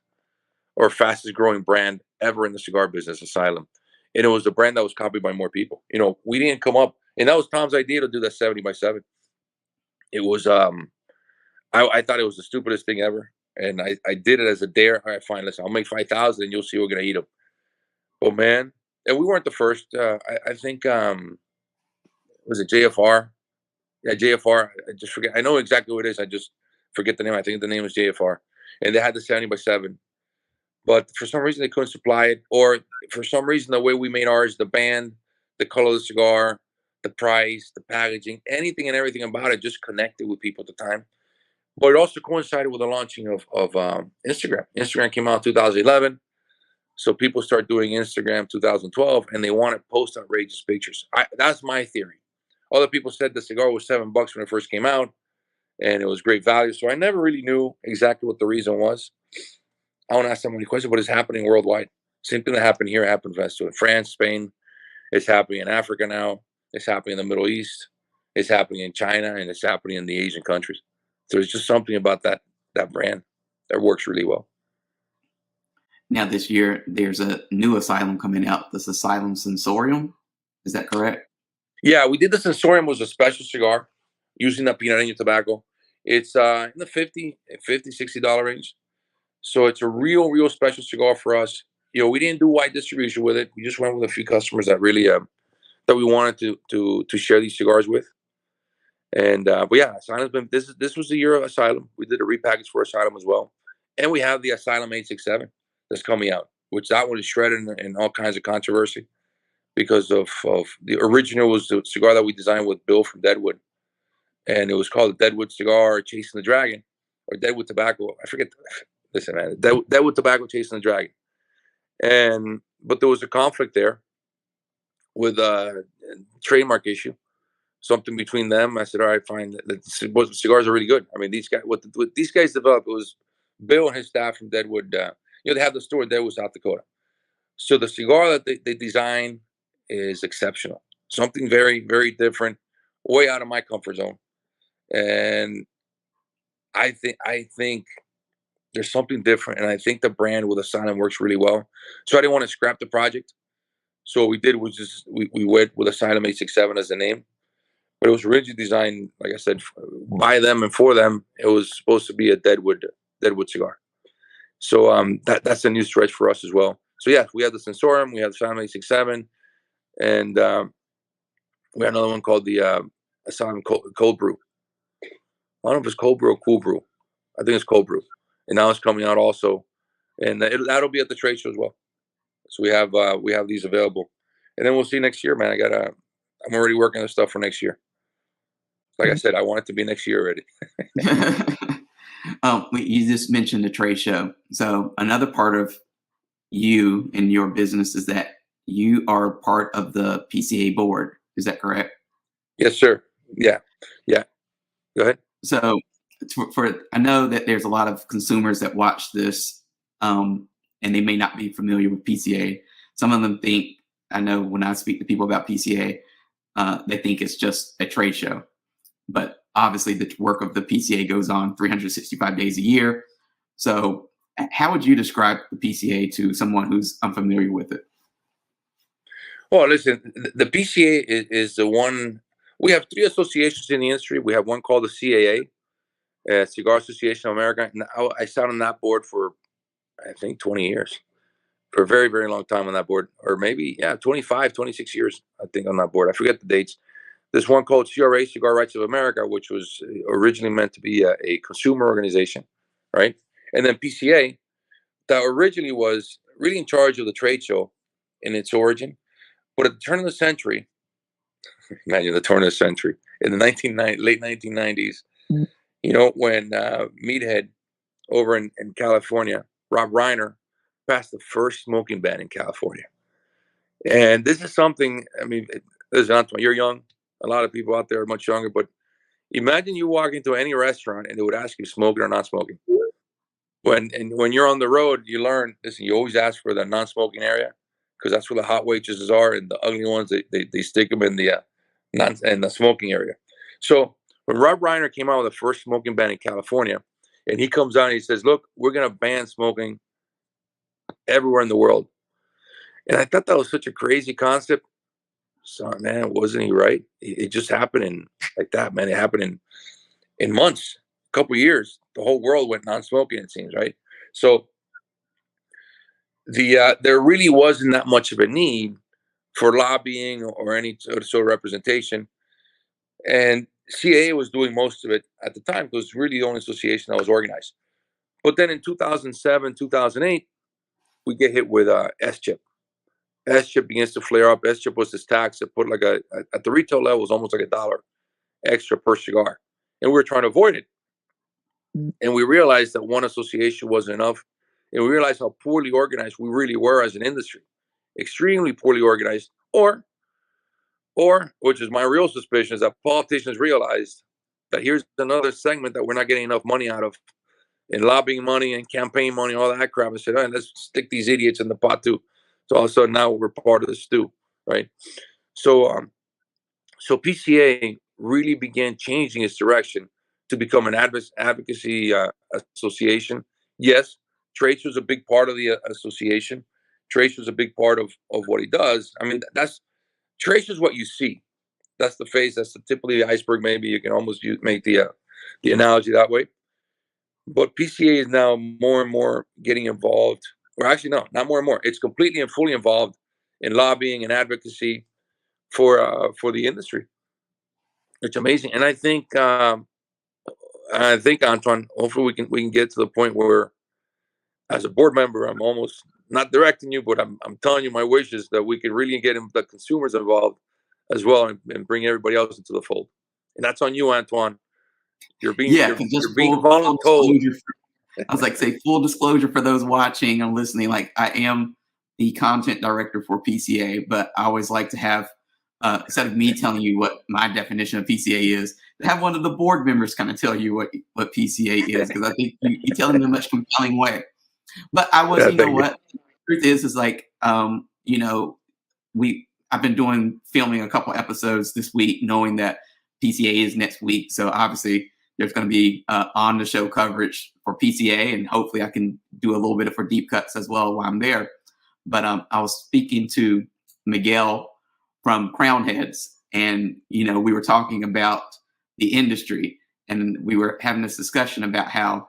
or fastest growing brand ever in the cigar business, Asylum. And it was a brand that was copied by more people. You know, we didn't come up, and that was Tom's idea to do that 70 by 7. It was I thought it was the stupidest thing ever. And I did it as a dare. All right, fine, listen, I'll make 5,000 and you'll see we're gonna eat them. Oh man. And we weren't the first. I think was it JFR? Yeah, JFR. I just forget. I know exactly what it is. I just forget the name. I think the name was JFR. And they had the 70 by 7. But for some reason they couldn't supply it, or for some reason the way we made ours, the band, the color of the cigar, the price, the packaging, anything and everything about it just connected with people at the time. But it also coincided with the launching of Instagram. Instagram came out in 2011, so people start doing Instagram 2012, and they want to post outrageous pictures. That's my theory. Other people said the cigar was $7 when it first came out, and it was great value. So I never really knew exactly what the reason was. I want to ask somebody a question, but it's happening worldwide. Same thing that happened here happened in France, Spain. It's happening in Africa now. It's happening in the Middle East. It's happening in China, and it's happening in the Asian countries. So there's just something about that brand that works really well. Now this year, there's a new Asylum coming out. This Asylum Sensorium. Is that correct? Yeah, we did the Sensorium was a special cigar using the Pinareño tobacco. It's in the 50 $60 range. So it's a real special cigar for us. You know, we didn't do wide distribution with it. We just went with a few customers that really that we wanted to share these cigars with. And but yeah, Asylum's been this was the year of Asylum. We did a repackage for Asylum as well, and we have the Asylum 867 that's coming out, which that one is shredded in all kinds of controversy because of the original was the cigar that we designed with Bill from Deadwood, and it was called the Deadwood Cigar Chasing the Dragon, or Deadwood Tobacco. I forget. Listen, man, Deadwood Tobacco Chasing the Dragon, and but there was a conflict there with a trademark issue, something between them. I said, all right, fine. The cigars are really good. I mean, what these guys developed, it was Bill and his staff from Deadwood. They have the store in Deadwood, South Dakota. So the cigar that they design is exceptional. Something very different, way out of my comfort zone. And I think there's something different, and I think the brand with Asylum works really well. So I didn't want to scrap the project. So what we did was just we went with Asylum 867 as the name, but it was originally designed, like I said, by them and for them. It was supposed to be a Deadwood cigar. So that's a new stretch for us as well. So yeah, we have the Sensorium, we have the Family 67, and we have another one called the Asylum Cold Brew. I don't know if it's Cold Brew or Cool Brew. I think it's Cold Brew, and now it's coming out also, and that'll be at the trade show as well. So we have these available, and then we'll see next year, man. I'm already working on stuff for next year. Like I said, I want it to be next year already. You just mentioned the trade show. So another part of you and your business is that you are part of the PCA board. Is that correct? Yes, sir. Yeah. Yeah. Go ahead. So I know that there's a lot of consumers that watch this, and they may not be familiar with PCA. Some of them think, I know when I speak to people about PCA, they think it's just a trade show. But obviously, the work of the PCA goes on 365 days a year. So, how would you describe the PCA to someone who's unfamiliar with it? Well, listen, the PCA is the one. We have three associations in the industry. We have one called the C.L.E, Cigar Association of America. And I sat on that board for, I think, 20 years, for a very, very long time on that board, or maybe, yeah, 25, 26 years, I think, on that board. I forget the dates. There's one called CRA, Cigar Rights of America, which was originally meant to be a consumer organization, right? And then PCA, that originally was really in charge of the trade show in its origin. But at the turn of the century, imagine the turn of the century, in the late 1990s, when Meathead over in California, Rob Reiner, passed the first smoking ban in California. And this is something, I mean, listen, Antoine, you're young. A lot of people out there are much younger, but imagine you walk into any restaurant and they would ask you smoking or not smoking. When you're on the road, you learn, listen, you always ask for the non-smoking area because that's where the hot waitresses are, and the ugly ones, they stick them in the in the smoking area. So when Rob Reiner came out with the first smoking ban in California, and he comes out and he says, look, we're going to ban smoking everywhere in the world. And I thought that was such a crazy concept. So, man, wasn't he right? It just happened like that, man. It happened in months, a couple of years. The whole world went non-smoking, it seems, right? So there really wasn't that much of a need for lobbying or any sort of representation. And CAA was doing most of it at the time because it was really the only association that was organized. But then in 2007, 2008, we get hit with S-chip. S-chip begins to flare up. S-chip was this tax that put at the retail level, was almost like $1 extra per cigar. And we were trying to avoid it. And we realized that one association wasn't enough. And we realized how poorly organized we really were as an industry. Extremely poorly organized. Or, which is my real suspicion, is that politicians realized that here's another segment that we're not getting enough money out of, in lobbying money and campaign money, all that crap. And said, all right, let's stick these idiots in the pot too. So all of a sudden now we're part of the stew, right? So PCA really began changing its direction to become an advocacy association. Yes, Trace was a big part of the association. Trace was a big part of what he does. I mean, Trace is what you see. That's the face. That's the tip of the iceberg. Maybe you can almost make the analogy that way. But PCA is now more and more getting involved. Or actually, no, not more and more. It's completely and fully involved in lobbying and advocacy for the industry. It's amazing, and I think Antoine, hopefully we can get to the point where, as a board member, I'm almost not directing you, but I'm telling you my wish is that we can really get the consumers involved as well, and bring everybody else into the fold. And that's on you, Antoine. You're being you're being voluntold. I was like, say full disclosure for those watching and listening. Like, I am the content director for PCA, but I always like to have, instead of me telling you what my definition of PCA is, to have one of the board members kind of tell you what PCA is, because I think you tell them in a much compelling way. But I was, what the truth is like, I've been filming a couple episodes this week, knowing that PCA is next week. So obviously there's going to be on the show coverage for PCA, and hopefully I can do a little bit for deep cuts as well while I'm there. But I was speaking to Miguel from Crown Heads, and we were talking about the industry, and we were having this discussion about how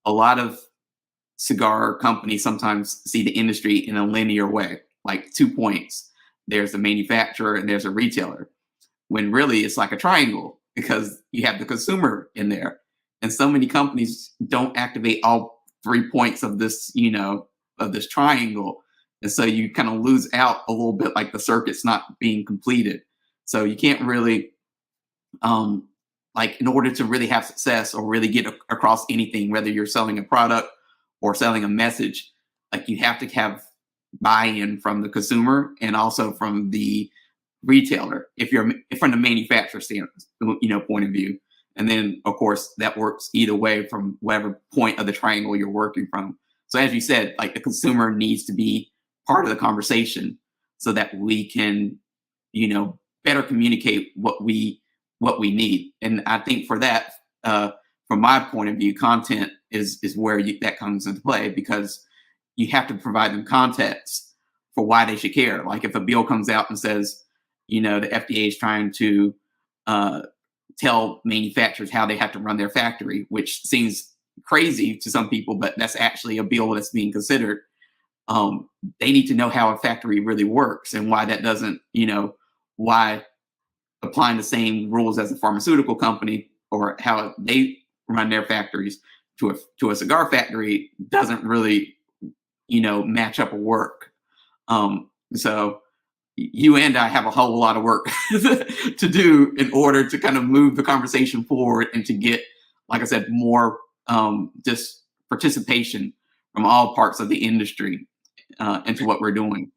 a lot of cigar companies sometimes see the industry in a linear way, like 2 points. There's a manufacturer and there's a retailer, when really it's like a triangle, because you have the consumer in there. And so many companies don't activate all 3 points of this, of this triangle. And so you kind of lose out a little bit, like the circuit's not being completed. So you can't really, in order to really have success or really get across anything, whether you're selling a product or selling a message, like you have to have buy-in from the consumer and also from the retailer, if you're from the manufacturer point of view. And then of course that works either way from whatever point of the triangle you're working from. So as you said, like, the consumer needs to be part of the conversation so that we can, better communicate what we need. And I think for that, from my point of view, content is where that comes into play, because you have to provide them context for why they should care. Like, if a bill comes out and says, the FDA is trying to tell manufacturers how they have to run their factory, which seems crazy to some people, but that's actually a bill that's being considered. They need to know how a factory really works and why that doesn't, why applying the same rules as a pharmaceutical company or how they run their factories to a cigar factory doesn't really, match up or work. So you and I have a whole lot of work to do in order to kind of move the conversation forward and to get, like I said, more just participation from all parts of the industry into what we're doing.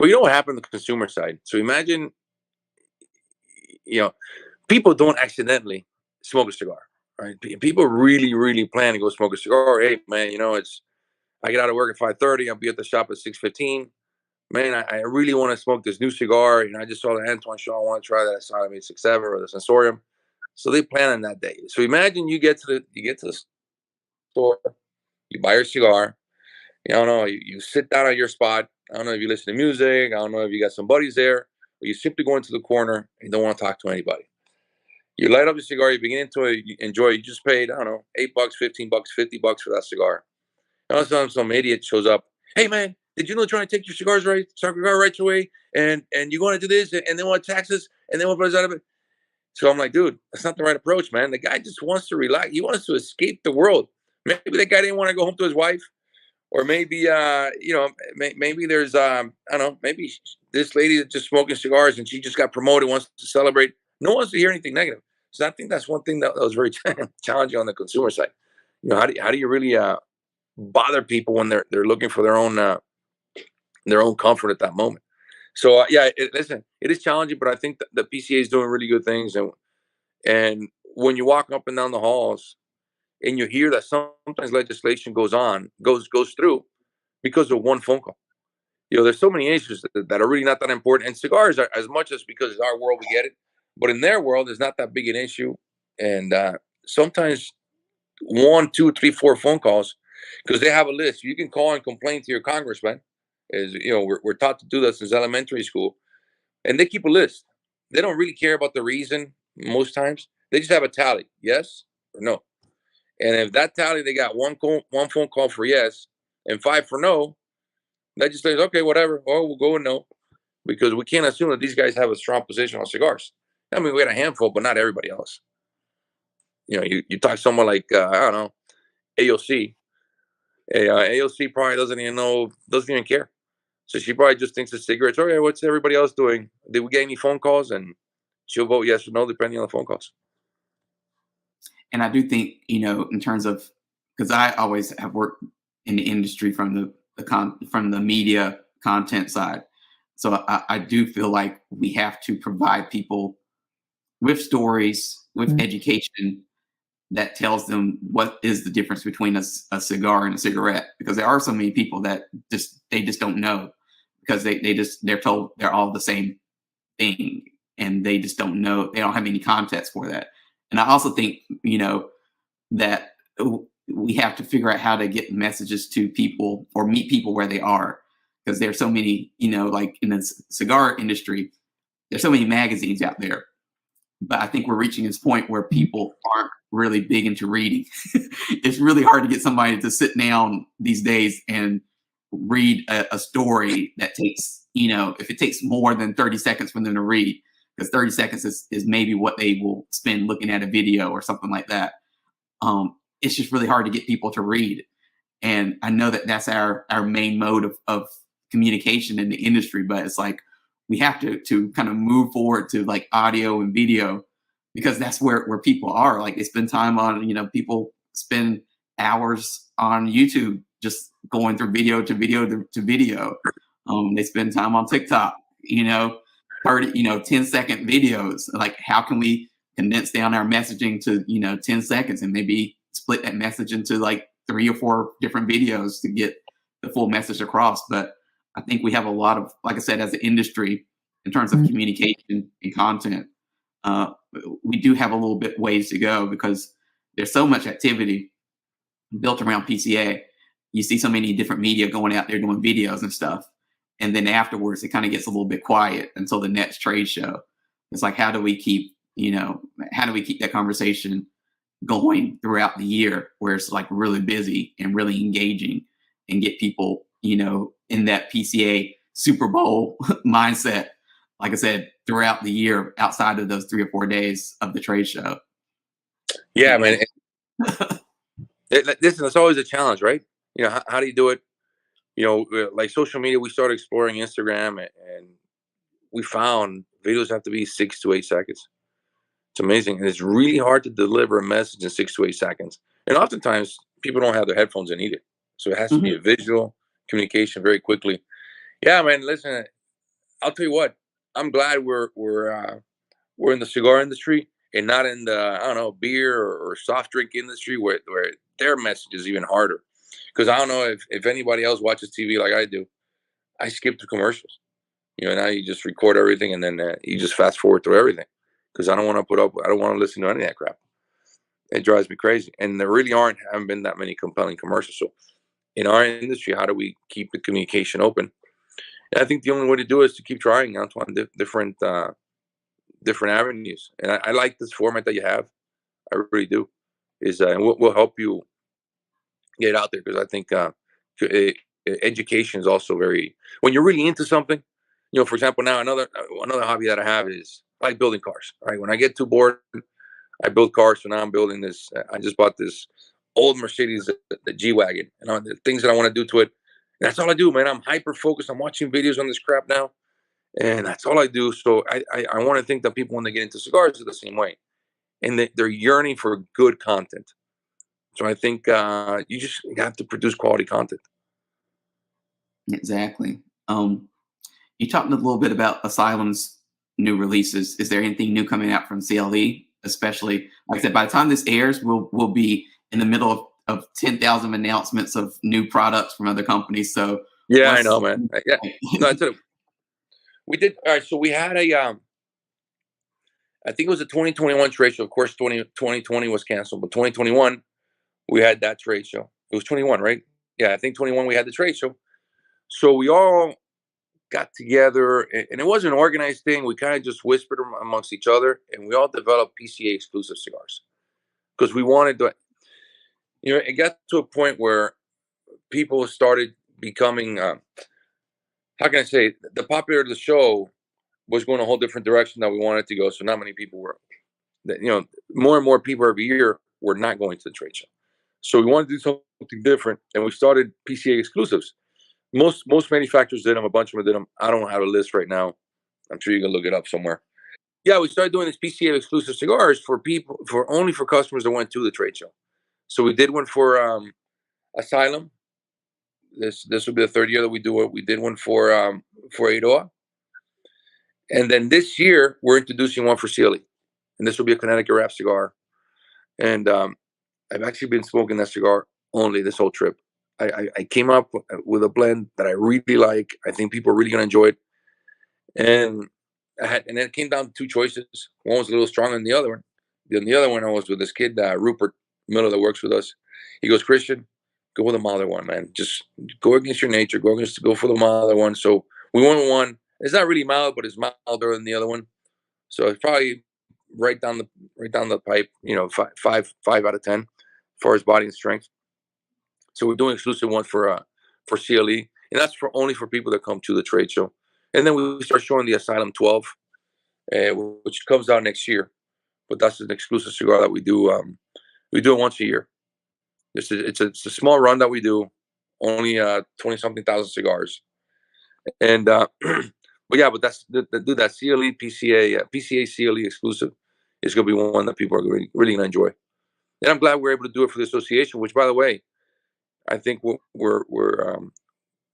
Well, you know what happened on the consumer side? So imagine, people don't accidentally smoke a cigar, right? People really, really plan to go smoke a cigar. Hey, man, I get out of work at 5:30. I'll be at the shop at 6:15. Man, I really want to smoke this new cigar. I just saw the Antoine show. I want to try that Asylum 867 or the Sensorium. So they plan on that day. So imagine you get to the store, you buy your cigar. I don't know, you sit down at your spot. I don't know if you listen to music. I don't know if you got some buddies there, or you simply go into the corner and don't want to talk to anybody. You light up your cigar. You begin to enjoy. You just paid, I don't know, $8, $15, $50 for that cigar. And all of a sudden, some idiot shows up. Hey, man, did you know trying to take your cigar rights away, and you want to do this, and they want taxes, and they want to out of it? So I'm like, dude, that's not the right approach, man. The guy just wants to relax. He wants to escape the world. Maybe that guy didn't want to go home to his wife, or maybe maybe there's I don't know, maybe this lady that's just smoking cigars and she just got promoted, wants to celebrate. No one wants to hear anything negative. So I think that's one thing that was very challenging on the consumer side. How do you really bother people when they're looking for their own comfort at that moment? So listen, it is challenging, but I think the PCA is doing really good things, and when you walk up and down the halls and you hear that sometimes legislation goes through because of one phone call. There's so many issues that are really not that important, and cigars are, as much as because it's our world we get it, but in their world it's not that big an issue, and sometimes 1, 2, 3, 4 phone calls, because they have a list. You can call and complain to your congressman. We're taught to do that since elementary school, and they keep a list. They don't really care about the reason most times. They just have a tally, yes or no. And if that tally, they got one phone call for yes and 5 for no, that just says, okay, whatever. Or we'll go with no, because we can't assume that these guys have a strong position on cigars. I mean, we had a handful, but not everybody else. You talk to someone like I don't know, AOC. AOC probably doesn't even care. So she probably just thinks it's cigarettes. Okay, what's everybody else doing? Did we get any phone calls? And she'll vote yes or no depending on the phone calls. And I do think, in terms of, because I always have worked in the industry from the media content side. So I do feel like we have to provide people with stories, with education that tells them what is the difference between a cigar and a cigarette, because there are so many people that they just don't know, because they're told they're all the same thing, and they just don't know. They don't have any context for that. And I also think, that we have to figure out how to get messages to people or meet people where they are, because there's so many, like in the cigar industry, there's so many magazines out there. But I think we're reaching this point where people aren't really big into reading. It's really hard to get somebody to sit down these days and read a story that takes, if it takes more than 30 seconds for them to read, because 30 seconds is maybe what they will spend looking at a video or something like that. It's just really hard to get people to read. And I know that that's our main mode of communication in the industry, but it's like, we have to kind of move forward to like audio and video, because that's where people are. Like, they spend time on, people spend hours on YouTube just going through video to video to video. They spend time on TikTok, 30, 10-second videos. Like, how can we condense down our messaging to, 10 seconds and maybe split that message into like 3 or 4 different videos to get the full message across? But I think we have a lot of, like I said, as an industry, in terms of communication and content, we do have a little bit ways to go because there's so much activity built around PCA. You see so many different media going out there doing videos and stuff. And then afterwards, it kind of gets a little bit quiet until the next trade show. It's like, how do we keep that conversation going throughout the year where it's like really busy and really engaging and get people, in that PCA Super Bowl mindset, like I said, throughout the year, outside of those 3 or 4 days of the trade show. Yeah, man. Listen, it's always a challenge, right? How do you do it? Like social media, we started exploring Instagram, and we found videos have to be 6 to 8 seconds. It's amazing. And it's really hard to deliver a message in 6 to 8 seconds. And oftentimes people don't have their headphones in either. So it has to be a visual communication very quickly. Yeah, man, listen, I'll tell you what, I'm glad we're in the cigar industry and not in the, I don't know, beer or soft drink industry where their message is even harder. Because I don't know if anybody else watches TV like I do. I skip through commercials. Now you just record everything and then you just fast forward through everything. Because I don't want to listen to any of that crap. It drives me crazy. And there really haven't been that many compelling commercials. So in our industry, how do we keep the communication open? And I think the only way to do it is to keep trying, Antoine, different avenues. And I like this format that you have. I really do. And we'll help you get out there, because I think education is also very, when you're really into something, for example, now another hobby that I have is I like building cars. Right, when I get too bored, I build cars. So now I'm building this. I just bought this old Mercedes, the G-Wagon, and the things that I want to do to it. And that's all I do, man. I'm hyper focused. I'm watching videos on this crap now, and that's all I do. So I want to think that people, when they get into cigars, are the same way, and they're yearning for good content. So I think you just have to produce quality content. Exactly. You talked a little bit about Asylum's new releases. Is there anything new coming out from C.L.E? Especially, like I said, by the time this airs, we'll be in the middle of 10,000 announcements of new products from other companies. So yeah, I know, man. Yeah, no, that's it. We did. All right, so we had I think it was a 2021 trade show. Of course, 2020 was canceled, but 2021 we had that trade show. It was 21, right? Yeah, I think 21 we had the trade show. So we all got together, and it wasn't an organized thing. We kind of just whispered amongst each other, and we all developed PCA exclusive cigars because we wanted to. It got to a point where people started becoming, how can I say, the popularity of the show was going a whole different direction that we wanted to go. So not many people were, more and more people every year were not going to the trade show. So we wanted to do something different, and we started PCA exclusives. Most manufacturers did them. A bunch of them did them. I don't have a list right now. I'm sure you can look it up somewhere. Yeah, we started doing these PCA exclusive cigars for only for customers that went to the trade show. So we did one for Asylum. This will be the 3rd year that we do it. We did one for Eiroa, and then this year we're introducing one for C.L.E, and this will be a Connecticut wrap cigar. And I've actually been smoking that cigar only this whole trip. I came up with a blend that I really like. I think people are really going to enjoy it. And then it came down to 2 choices. One was a little stronger than the other one. The other one I was with this kid, Rupert Miller, that works with us. He goes, Christian, go with the milder one, man. Just go against your nature. Go for the milder one. So we went with one. It's not really mild, but it's milder than the other one. So it's probably right down the pipe. 5 out of 10 as far as body and strength. So we're doing exclusive one for C.L.E, and that's only for people that come to the trade show. And then we start showing the Asylum 12, which comes out next year. But that's an exclusive cigar that we do. We do it once a year. It's a small run that we do, only 20-something thousand cigars. And but that's that C.L.E PCA C.L.E exclusive is going to be one that people are really going to enjoy. And I'm glad we're able to do it for the association, which, by the way, I think we're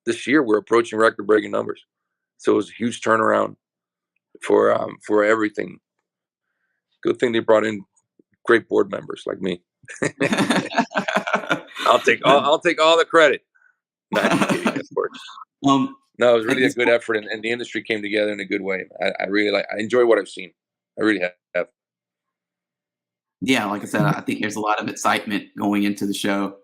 this year we're approaching record-breaking numbers. So it was a huge turnaround for everything. Good thing they brought in great board members like me. I'll take all the credit. No, just kidding, of course. um, No, it was at really a this good point, effort, and the industry came together in a good way. I really I enjoy what I've seen. I really have. yeah, like I said, I think there's a lot of excitement going into the show.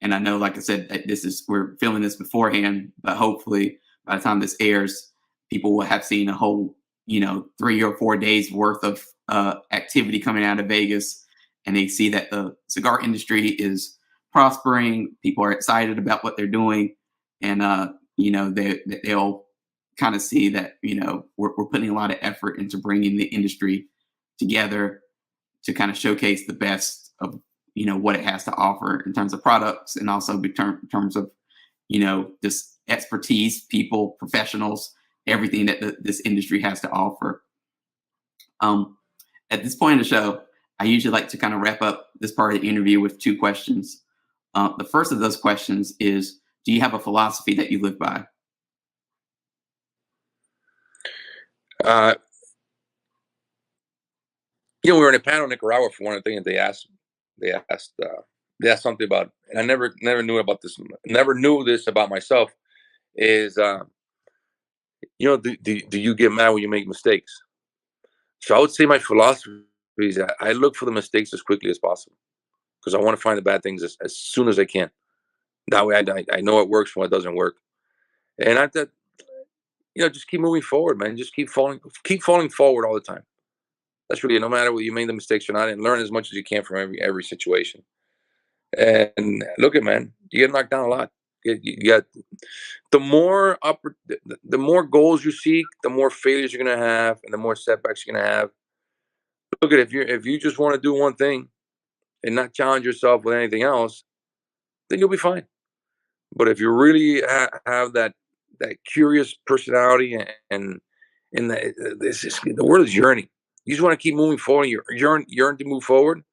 And I know, like I said, that we're filming this beforehand, but hopefully by the time this airs, people will have seen a whole, 3 or 4 days worth of activity coming out of Vegas, and they see that the cigar industry is prospering. People are excited about what they're doing, and they'll kind of see that we're putting a lot of effort into bringing the industry together to kind of showcase the best of what it has to offer in terms of products, and also in terms of just expertise, people, professionals, everything that this industry has to offer. At this point in the show, I usually like to kind of wrap up this part of the interview with 2 questions. The first of those questions is, do you have a philosophy that you live by? Uh, we were in a panel in Nicaragua for one of the things they asked they asked something about, and I never knew about this. Never knew this about myself. Is do you get mad when you make mistakes? So I would say my philosophy is that I look for the mistakes as quickly as possible because I want to find the bad things as soon as I can. That way, I know what works and what doesn't work, and I that just keep moving forward, man. Just keep falling forward all the time. That's really it. No matter what you made the mistakes or not, and learn as much as you can from every situation. And look at man, you get knocked down a lot. You got the more goals you seek, the more failures you're gonna have, and the more setbacks you're gonna have. Look at if you just want to do one thing and not challenge yourself with anything else, then you'll be fine. But if you really have that curious personality and the world is yearning. You just want to keep moving forward. You yearn to move forward.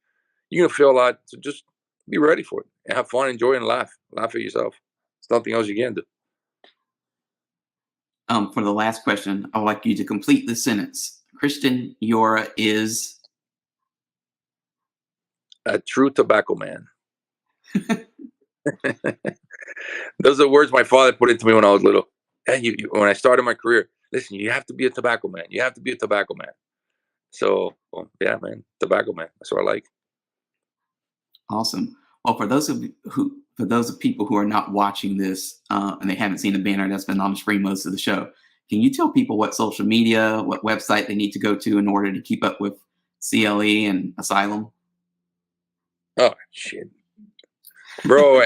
You're gonna feel a lot. So just be ready for it and have fun, enjoy, and laugh at yourself. There's nothing else you can do. For the last question, I would like you to complete the sentence. Christian Eiroa is. A true tobacco man. Those are the words my father put into me when I was little. And when I started my career, listen, you have to be a tobacco man. You have to be a tobacco man. So, well, yeah, man, tobacco man. That's what I like. Awesome. Well, for those of people who are not watching this and they haven't seen the banner that's been on the screen most of the show, can you tell people what social media, what website they need to go to in order to keep up with C.L.E. and Asylum? Oh shit, bro.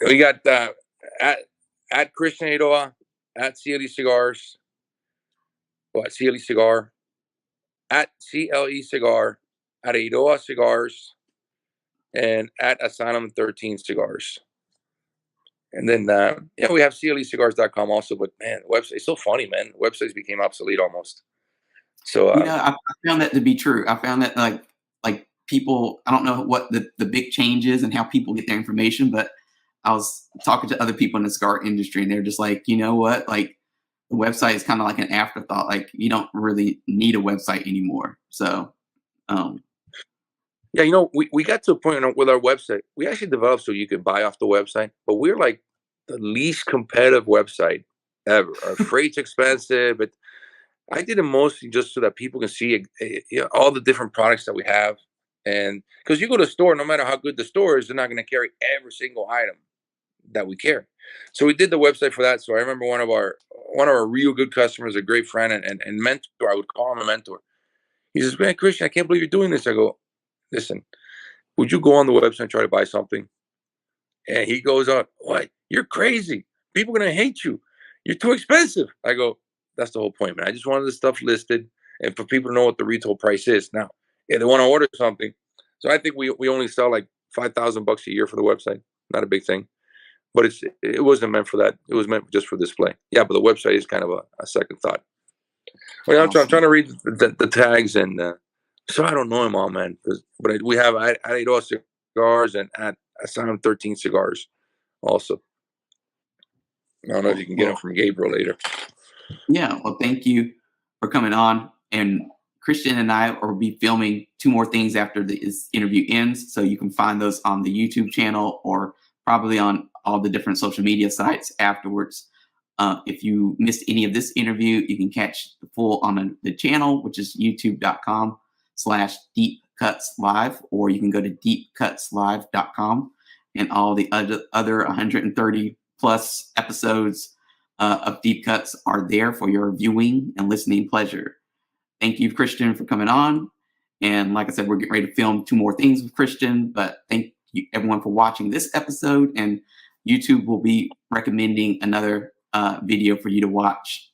We got at Christian Eiroa, at C.L.E. Cigars, what C.L.E. Cigar, at C.L.E. Cigar, at Eiroa Cigars, and at Asylum 13 Cigars. And then we have CLEcigars.com also, but man, website it's so funny, man. Websites became obsolete almost. So I found that to be true. I found that like people, I don't know what the big change is and how people get their information, but I was talking to other people in the cigar industry, and they're just like, you know what, like the website is kind of like an afterthought. Like you don't really need a website anymore. So, yeah, we got to a point with our website. We actually developed so you could buy off the website, but we're like the least competitive website ever. Our freight's expensive, but I did it mostly just so that people can see all the different products that we have. And because you go to the store, no matter how good the store is, they're not going to carry every single item that we carry. So we did the website for that. So I remember one of our real good customers, a great friend and mentor. I would call him a mentor. He says, "Man, Christian, I can't believe you're doing this." I go, "Listen, would you go on the website and try to buy something?" And he goes on, "What? You're crazy. People are gonna hate you. You're too expensive." I go, "That's the whole point, man. I just wanted the stuff listed and for people to know what the retail price is. Now, if they want to order something, so I think we only sell like $5,000 a year for the website. Not a big thing, but it wasn't meant for that. It was meant just for display. Yeah, but the website is kind of a second thought. Well, I'm trying awesome. to read the tags and so I don't know them all, man. But we have at Eiroa Cigars and at Asylum 13 Cigars. also. I don't know if you can get them from Gabriel later. Yeah, well, thank you for coming on. And Christian and I will be filming 2 more things after this interview ends. So you can find those on the YouTube channel or probably on all the different social media sites afterwards. If you missed any of this interview, you can catch the full on the channel, which is youtube.com/deepcutslive, or you can go to deepcutslive.com, and all the other 130 plus episodes of Deep Cuts are there for your viewing and listening pleasure. Thank you, Christian, for coming on. And like I said, we're getting ready to film 2 more things with Christian, but thank you everyone for watching this episode, and YouTube will be recommending another video for you to watch